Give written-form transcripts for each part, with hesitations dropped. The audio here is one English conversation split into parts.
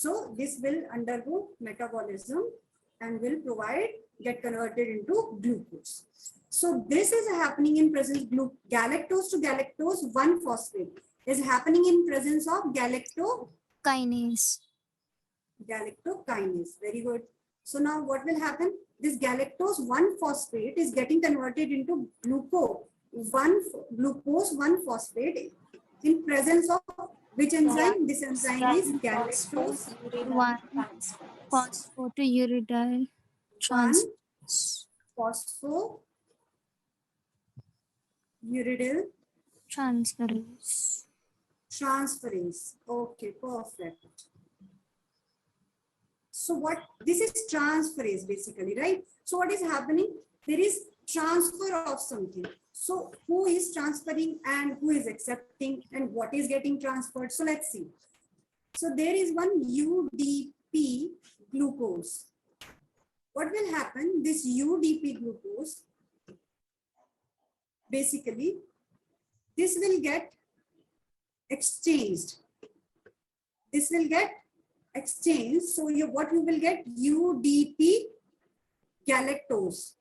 So this will undergo metabolism and will get converted into glucose. So this is happening in presence galactose to galactose 1-phosphate is happening in presence of Kinase. galactokinase. Very good. So now what will happen? This galactose 1-phosphate is getting converted into glucose 1-phosphate in presence of which enzyme? This enzyme is galactose 1-phosphatidylidiol 1-phosphatidylidyl transferase. Okay, perfect. So what this is transferase basically, right? So what is happening? There is transfer of something. So who is transferring and who is accepting and what is getting transferred? So let's see. So there is one UDP glucose. What will happen? This UDP glucose, basically, this will get exchanged. This will get exchanged. So what you will get? UDP galactose.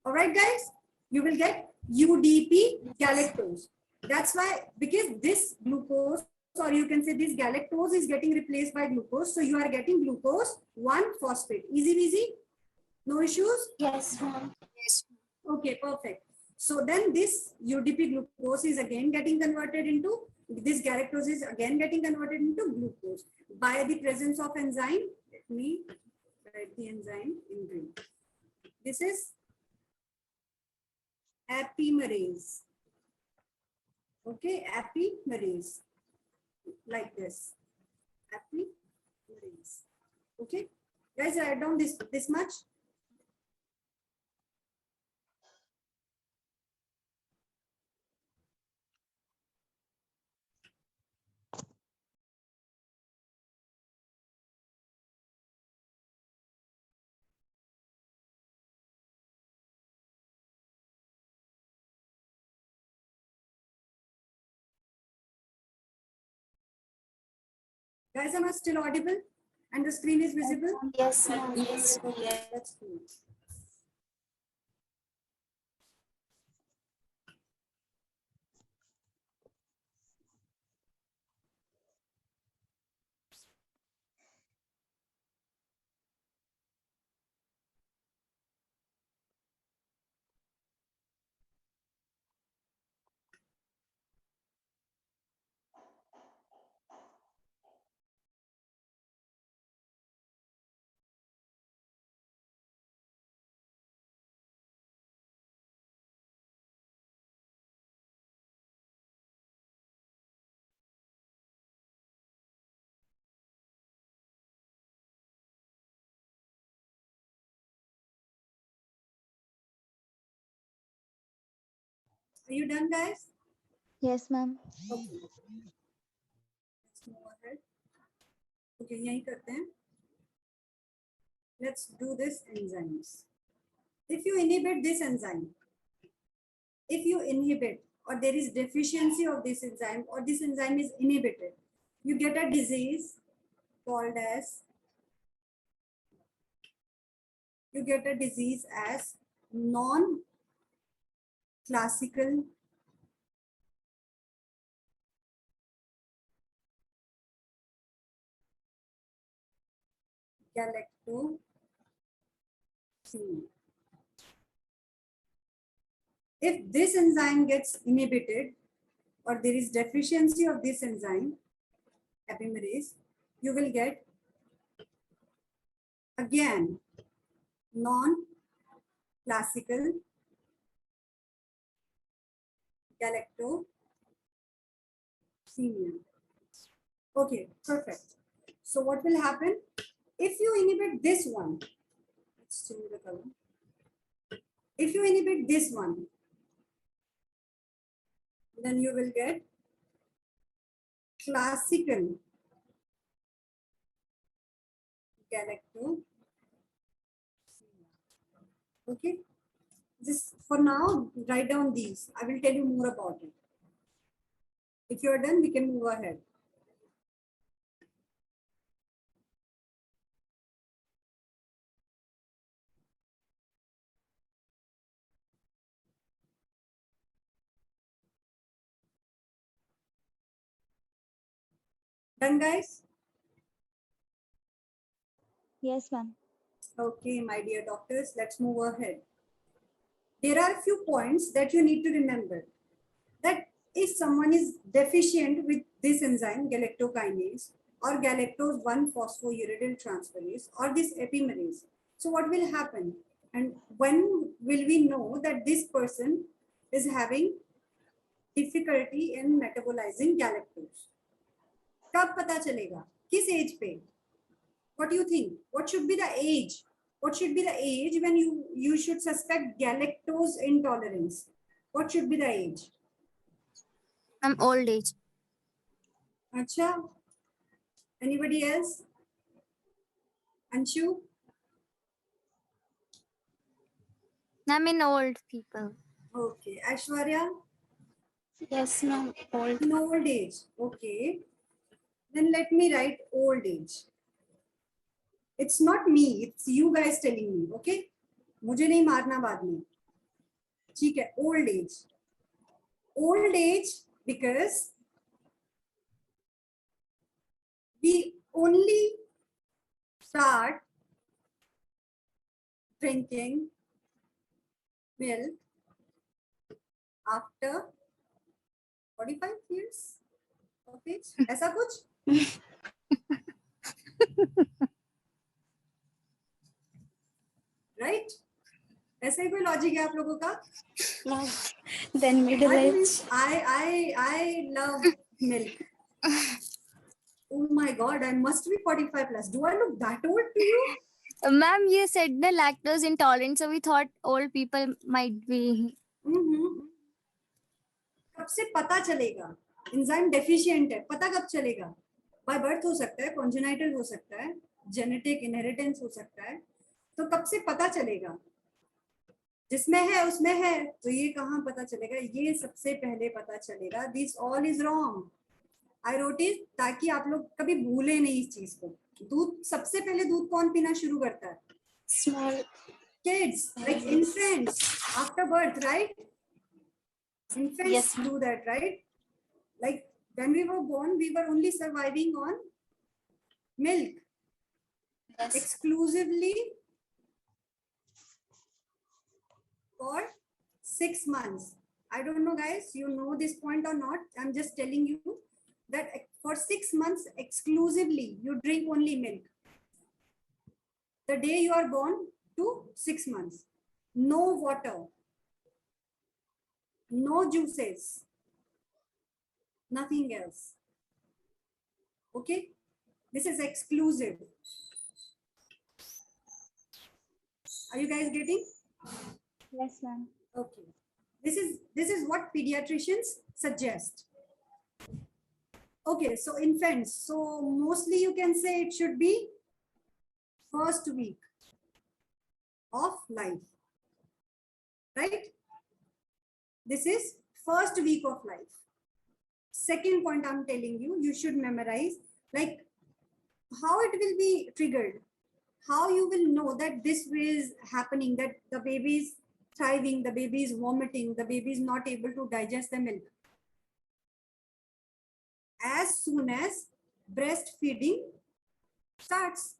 All right, guys, you will get UDP galactose. That's why, because this glucose, or you can say this galactose is getting replaced by glucose. So you are getting glucose 1-phosphate. Easy, easy. No issues? Yes, ma'am. Yes. Okay, perfect. So then this UDP glucose is again getting converted into, this galactose is again getting converted into glucose by the presence of enzyme. Let me write the enzyme in green. This is epimerase. Okay, epimerase. Like this. Epimerase. Okay. Guys, write down this much. Guys, am I still audible? And the screen is visible? Yes, ma'am. Yes. That's cool. Are you done, guys? Yes, ma'am. Okay. Let's move ahead. Okay, यही करते हैं. Let's do this enzymes. If you inhibit this enzyme, or there is deficiency of this enzyme or this enzyme is inhibited, you get a disease called as non-classical galactosemia. If this enzyme gets inhibited or there is deficiency of this enzyme, epimerase, you will get again non-classical galactosemia. Okay, perfect. So what will happen? If you inhibit this one, let's change the color. If you inhibit this one, then you will get classical galactosemia. Okay. Just for now, write down these. I will tell you more about it. If you are done, we can move ahead. Done, guys? Yes, ma'am. Okay, my dear doctors, let's move ahead. There are a few points that you need to remember. That if someone is deficient with this enzyme, galactokinase, or galactose 1 phosphouridyl transferase, or this epimerase, so what will happen? And when will we know that this person is having difficulty in metabolizing galactose? कब पता चलेगा? किस as पे? What do you think? What should be the age? What should be the age when you should suspect galactose intolerance? What should be the age? I'm old age. Acha. Anybody else? Anshu? I'm in old people. Okay. Aishwarya? Yes, ma'am. Old. In old age. Okay. Then let me write old age. It's not me. It's you guys telling me. Okay? मुझे नहीं मारना बाद में. ठीक है. Old age. Old age because we only start drinking milk after 45 years of age. ऐसा कुछ? Right? ऐसा ही कोई लॉजिक है आप लोगों का? No. Then middle age. I love milk. Oh my god, I must be 45 plus. Do I look that old to you? Ma'am, you said the lactose intolerant, so we thought old people might be. कब से पता चलेगा? Enzyme deficient है, पता कब चलेगा? By birth हो सकता है, कॉन्जेनाइटल हो सकता है, जेनेटिक इनहेरिटेंस हो सकता है, तो कब से पता चलेगा? जिसमें है उसमें है, तो ये कहाँ पता चलेगा? ये सबसे पहले पता चलेगा. This all is wrong. I wrote it ताकि आप लोग कभी भूले नहीं इस चीज को. दूध सबसे पहले दूध कौन पीना शुरू करता है? Small. Kids, like infants, after birth, right? Infants Yes, ma'am. do that, right? Like when we were born, we were only surviving on milk Yes. exclusively for 6 months. I don't know, guys, you know this point or not. I'm just telling you that for 6 months exclusively, you drink only milk. The day you are born to 6 months. No water, no juices, nothing else. Okay? This is exclusive. Are you guys getting? Yes, ma'am. Okay. This is what pediatricians suggest. Okay, so infants. So mostly you can say it should be first week of life. Right? This is first week of life. Second point I'm telling you, you should memorize like how it will be triggered. How you will know that this is happening, that the baby is thriving, the baby is vomiting, the baby is not able to digest the milk. As soon as breastfeeding starts,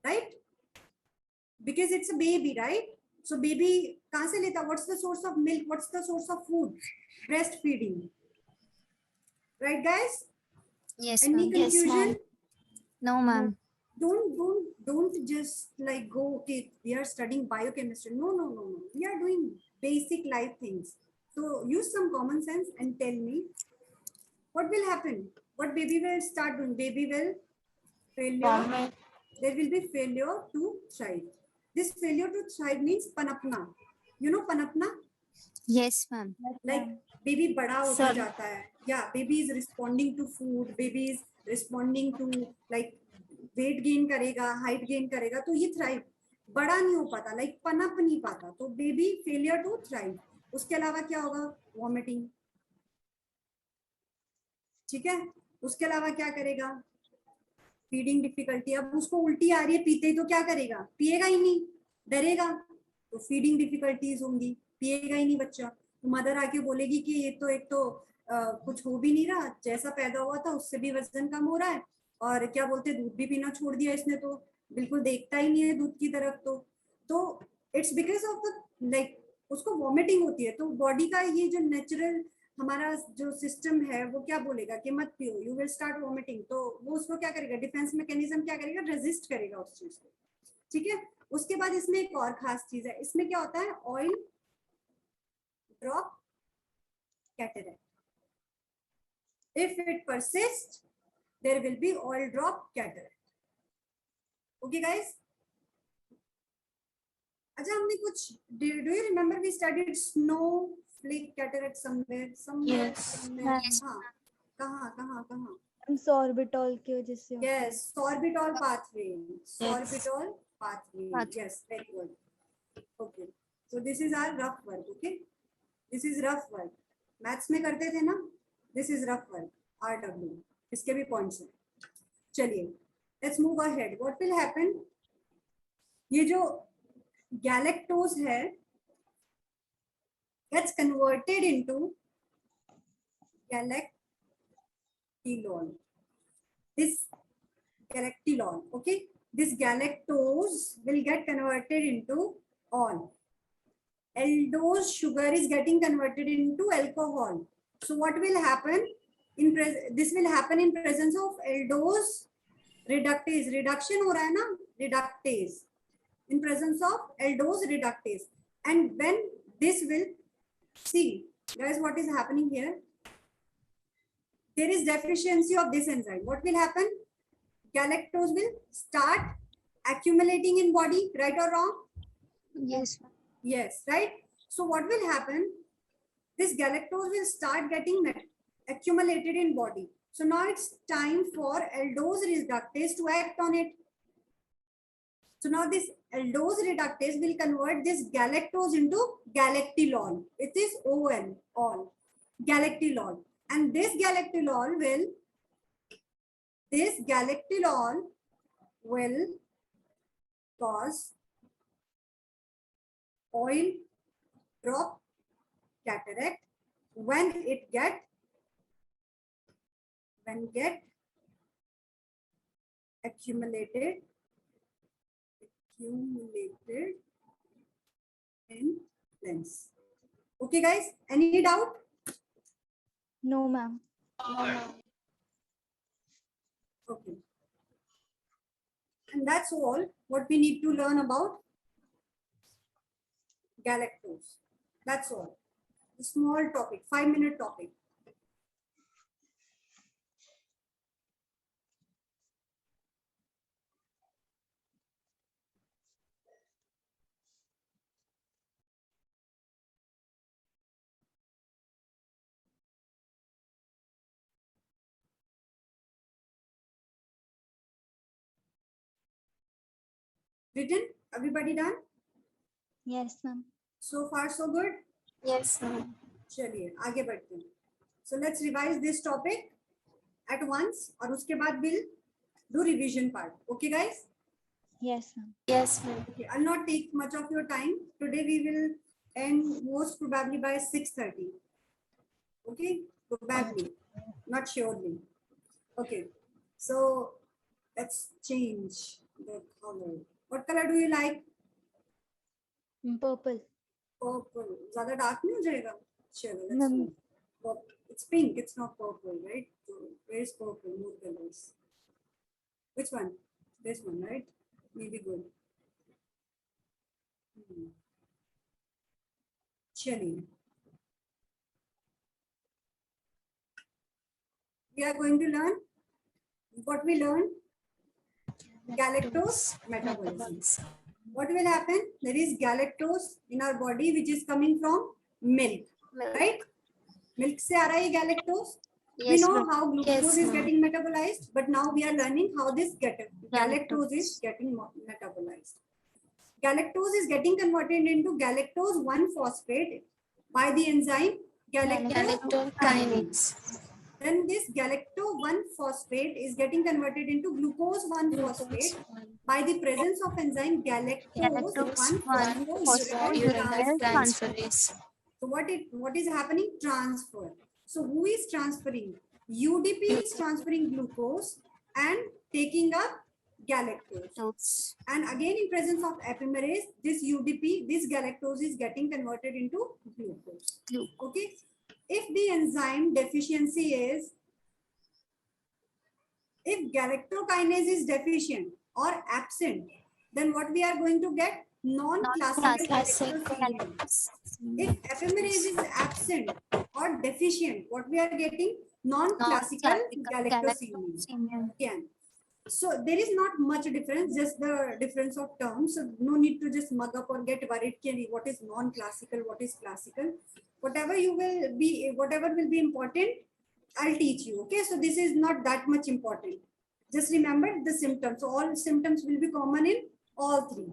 right? Because it's a baby, right? So baby kahan se leta? What's the source of milk? What's the source of food? Breastfeeding. Right, guys? Yes, Any ma'am. Yes, confusion? ma'am. No, ma'am. Don't just like go, okay, we are studying biochemistry. No. We are doing basic life things. So use some common sense and tell me what will happen. What baby will start doing? Baby will failure. There will be failure to thrive. This failure to thrive means panapna. You know panapna? Yes, ma'am. Like baby bada hota jata hai. Yeah, baby is responding to food. Baby is responding to like weight gain करेगा, height gain करेगा, तो ये thrive. बड़ा नहीं हो पाता, like पनप नहीं पाता, तो baby failure to thrive. उसके अलावा क्या होगा? Vomiting. ठीक है? उसके अलावा क्या करेगा? Feeding difficulty. अब उसको उल्टी आ रही है पीते ही तो क्या करेगा? पिएगा ही नहीं, डरेगा, तो feeding difficulties होंगी, पिएगा ही नहीं बच्चा. तो मदर आके बोलेगी कि ये तो एक तो कुछ हो भी नहीं रहा, जैसा पैदा हुआ था उससे भी वजन कम हो रहा है, और क्या बोलते हैं, दूध भी पीना छोड़ दिया इसने, तो बिल्कुल देखता ही नहीं है दूध की तरफ। तो it's because of the like उसको वॉमिटिंग होती है। तो बॉडी का ये जो नेचुरल हमारा जो सिस्टम है वो क्या बोलेगा कि मत पियो, यू विल स्टार्ट वॉमिटिंग। तो वो उसको क्या करेगा, डिफेंस मैकेनिज्म क्या करेगा, रेजिस्ट करेगा उस चीज को। ठीक है, उसके बाद इसमें एक और खास चीज है, इसमें क्या होता है, oil drop cataract. If it persists, there will be oil drop cataract. Okay, guys? अच्छा, हमने कुछ, do you remember we studied snowflake cataract somewhere? Yes. हाँ, कहाँ? sorbitol की वजह से होता है। Yes, sorbitol pathway. Sorbitol pathway. Yes, very good. Okay. So this is our rough work. Okay. This is rough work. Maths में करते थे ना? This is rough work. RW. इसके भी points हैं. चलिए, let's move ahead. What will happen? ये जो galactose है gets converted into galactylol. This galactylol, okay? This galactose will get converted into all. Aldose sugar is getting converted into alcohol. So what will happen? This will happen in presence of aldose reductase. Reduction हो रहा है ना, reductase. In presence of aldose reductase. And when this will, see, guys, what is happening here? There is deficiency of this enzyme. What will happen? Galactose will start accumulating in body, right or wrong? Yes. Yes, right? So what will happen? This galactose will start getting accumulated in body. So now it's time for aldose reductase to act on it. So now this aldose reductase will convert this galactose into galactylol. It is OL, all, galactylol. And this galactylol will cause oil drop cataract when get accumulated in lens. Okay, guys, any doubt? No, ma'am. Okay. And that's all what we need to learn about galactose. That's all. A small topic, 5-minute topic. Written? Everybody done? Yes, ma'am. So far, so good? Yes, ma'am. चलिए आगे बढ़ते हैं. So let's revise this topic at once और उसके बाद we'll do revision part. Okay, guys? Yes, ma'am. Yes, ma'am. Okay, I'll not take much of your time. Today we will end most probably by 6:30. Okay, probably, not surely. Okay, so let's change the color. What color do you like? Purple. Purple. ज़्यादा dark नहीं हो जाएगा? चलो, let's No. see. Purple. It's pink. It's not purple, right? So where's purple? More colors. Which one? This one, right? Maybe good. चलिए. We are going to learn what we learned. Galactose metabolism. What will happen? There is galactose in our body which is coming from milk, right? Milk से आ रहा है galactose. We Yes, know ma'am. how glucose Yes, is ma'am. getting metabolized, but now we are learning how this galactose is getting metabolized. Galactose is getting converted into galactose 1-phosphate by the enzyme galactokinase. Then this galactose 1-phosphate is getting converted into glucose 1-phosphate by the presence of enzyme galactose 1-phosphoryl Transferase. So what is happening? Transfer. So who is transferring? UDP is transferring glucose and taking up galactose. Those. And again, in presence of epimerase, this UDP, this galactose is getting converted into glucose. Okay. If the enzyme deficiency is, if galactokinase is deficient or absent, then what we are going to get? Non-classical Non-classical galactosemia. If epimerase is absent or deficient, what we are getting? Non-classical galactosemia. Again. So there is not much difference, just the difference of terms. So no need to just mug up or get worried. What is non-classical, what is classical? Whatever will be important, I'll teach you. Okay, so this is not that much important. Just remember the symptoms. So all symptoms will be common in all three.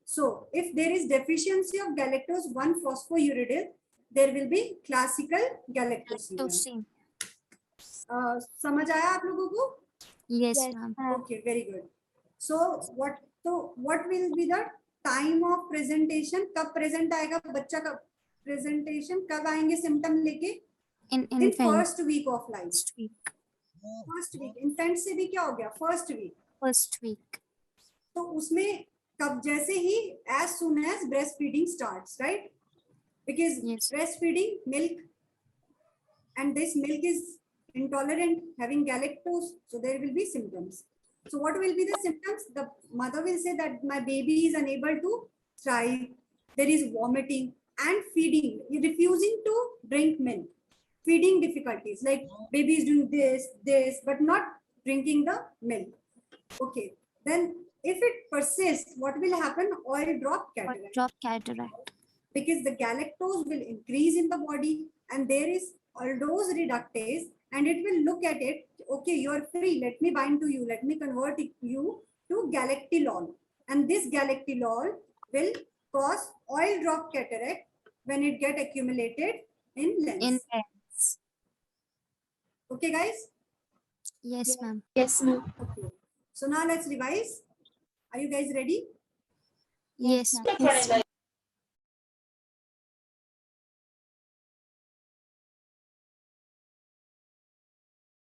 So if there is deficiency of galactose 1-phosphoruridyl, there will be classical galactosemia. समझ आया आप लोगों को? Yes, Yes, ma'am. ma'am. Okay, very good. So what will be the time of presentation? कब present आएगा बच्चा का presentation? कब आएंगे symptom लेके? In In infant. first week of life. First week. First week. Infant से भी क्या हो गया? First week. First week. तो उसमें कब जैसे ही as soon as breastfeeding starts, right? Because Yes. breastfeeding milk, and this milk is intolerant, having galactose, so there will be symptoms. So what will be the symptoms? The mother will say that my baby is unable to thrive. There is vomiting and feeding, refusing to drink milk. Feeding difficulties, like baby is doing this, but not drinking the milk. Okay. Then if it persists, what will happen? Oil drop cataract. Drop cataract. Because the galactose will increase in the body and there is aldose reductase, and it will look at it, okay, you are free, let me bind to you, let me convert you to galactylol, and this galactylol will cause oil drop cataract when it get accumulated in lens. In lens. Okay guys? Yes, ma'am. Yes, ma'am. Okay. So now let's revise. Are you guys ready? Yes. ma'am. Yes.